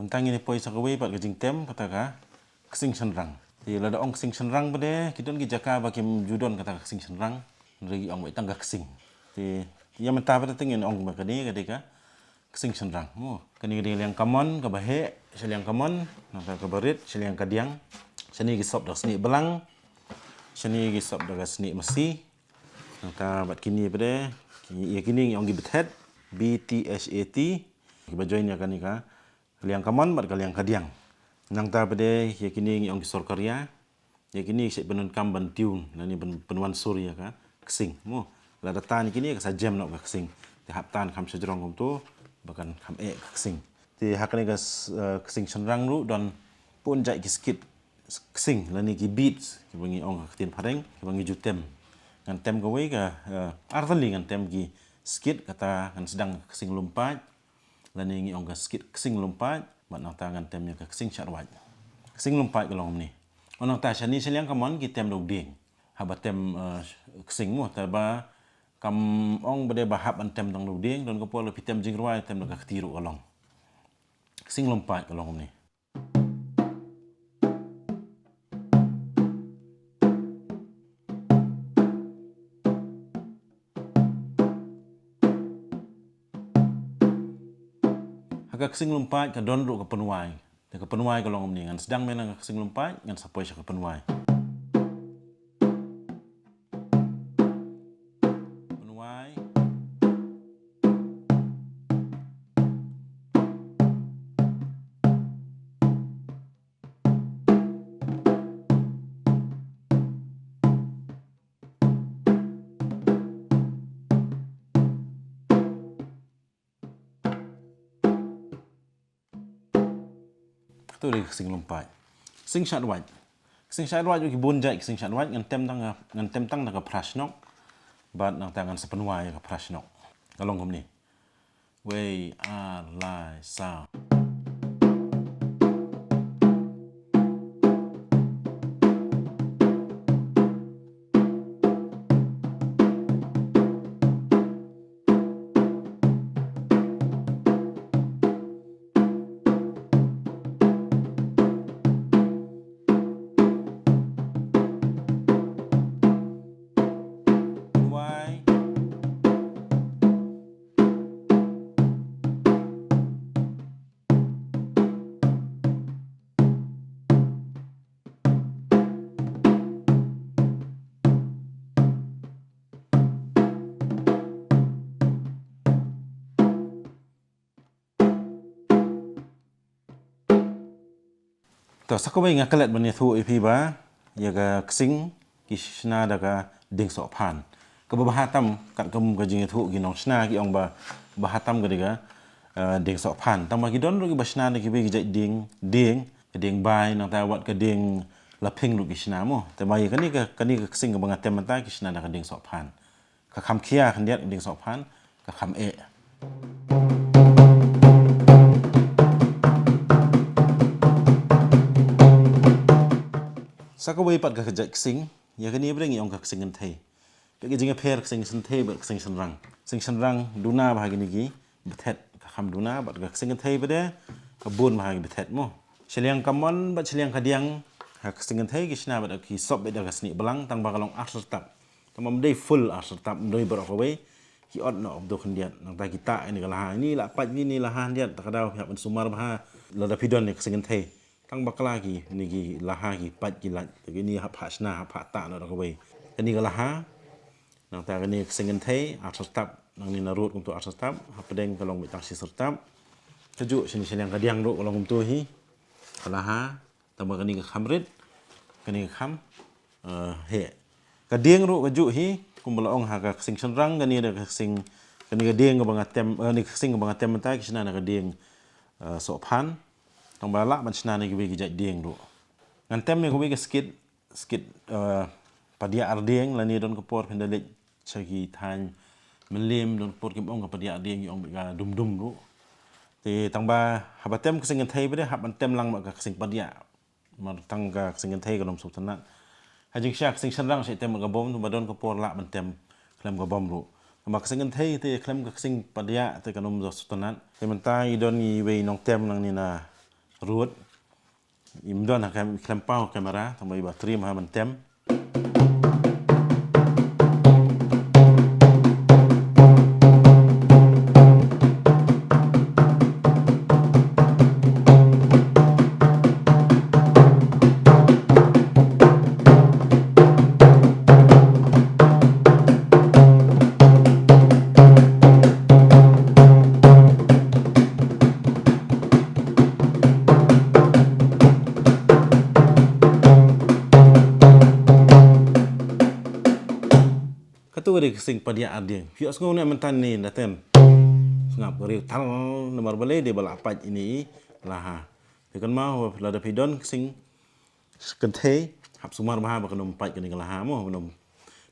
Untang ini poi sakawai pat gajing tem kata kesing senrang. Thì là ông kesing senrang bade kita ngi jaka bakim judon kata kesing senrang regi ong itang kesing. Thì yang mentah pada tingin ong bakani kadika kesing senrang. Mo kani yang kamon ka bahe seliang kamon nata ka barit seliang kadiang. Seni gisop dak seni belang. Seni gisop dak seni mesi. Nata bat kini bade kini ong gi bethet BTHAT. Kita join ya kanika liang kamon bat liang kadiang. Nang ta bade ya kini ong kisor karya. Ya kini sik benun kam bantiun nani penuan surya ka kesing. Mo la data ni kini ka jam nok ka kesing. Ti haptan kam sejrong kum tu bahkan kam kesing. Ti hakani ka kesing senrang ru dan pun jai kiskit kesing lani ki beats ki bangi ong ka tin pareng ki bangi jutem. Ngan tem ka we ka artali ngan tem ki skit kata ngan sedang kesing lumpat. Lani ngi ong ka skit kesing lumpat mat nang tangan temnya ka kesing syarwat. Kesing lumpat ka long ni. Onang ta shani seliang kamon ki tem dog ding. Haba tem kesing mo ta ba kam ong bade bahap an tem dong dog ding don ko polo pitem jingruai tem dog ka ketiru kalong. Kesing lumpat ka long ni. Haka kesing lumpat ka don ru ka penuai. Ka penuai ka long ni ngan sedang menang kesing lumpat ngan sapoi ka penuai. Penuai. Tu dia kesing lumpat. Kesing syarwat. Kesing syarwat juga bonjai kesing syarwat ngan tem tang ka prasnok. Bat nang tangan sepenuai ka prasnok. Kalong kum ni. Wei a lai sa. To sakawai ngakalat bani thu ipi ba ya ka kesing kisna da ka ding sok phan. Ka bahatam kat kum ka jing thu gi nong sna ki ong ba bahatam ga diga ding sok phan. Tang ba ki don ru ki basna da ki be gi ding bai nang ta wat ka ding laping ru ki sna mo. Ta ba kani ka kesing ka banga tem ta ki sna da ka ding sok phan. Ka kham khia khan diat ding sok phan ka kham Sakawai pat ka kejat kesing, ya kani brengi ong ka kesing ngentai. Ka jinga pher kesing sentai ba kesing senrang. Kesing senrang duna bahagi ni gi bethet ka kham duna bat ka kesing ngentai bade ka bun bahagi bethet mo. Seliang kamon bat seliang kadiang ha kesing ngentai ki sna bat ki sop beda ka sni belang tang ba kalong arsertap. Tamam dei full arsertap ndoi bar ka we ki ot no obdo khandiat nang ta kita ini kala ini la pat ni lahan diat ta kadau hap sumar bah la da pidon ni kesing ngentai. Tang bakla ki ni gi laha ki pat ki lat ni hap hasna hap ta no ka we kani ka laha nang ta kani kesing ngentai arsertap nang ni narut untuk arsertap hap pedeng kalong mitang si sertap keju sini seliang kadiang ro kalong tu hi laha tambah kani ka khamrit kani ka kham he kadiang ro keju hi kumbala ong ha ka kesing senrang kani da kesing kani ka ding ka bangatem ni kesing ka bangatem ta kisna na ka ding sok phan tong balak man sna ni gi jat ding ru ngan tem ni gi skit padia ardeng lani don kapor pendalit sagi than melim don por kim ong ka padia ardeng ong ga dum ru ti tang ba habatem kesing thai bade hab an tem lang ma ka kesing padia mar tang ga kesing thai ka nom sultanat hajing syak sing senrang se tem ga bom tu badon kapor lak man tem klem ga bom ru ma kesing thai ti klem ka kesing padia te ka nom sultanat te mentai don ni we nong tem lang ni na ruột im don akan klempau kamera tambah bateri mah mentem katu ada kesing padia ading hiok sengau nak mentan ni daten sengap riu tal nomor balai dia balapat ini lah kan mau lada pidon kesing kenthe hap sumar maha bakan umpat kini lah mo menom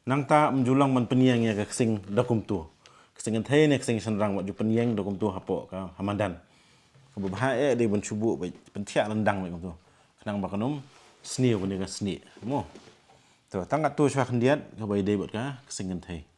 nang ta menjulang man peniang ya kesing dakum tu kesing kenthe ni kesing senrang wak ju peniang dakum tu hapok ka hamadan kebahae dia mencubu baik pentiak rendang baik tu kenang bakan seni pun dia seni mo tu tangkat tu syah kendiat ka bai dei bot ka kesing kenthe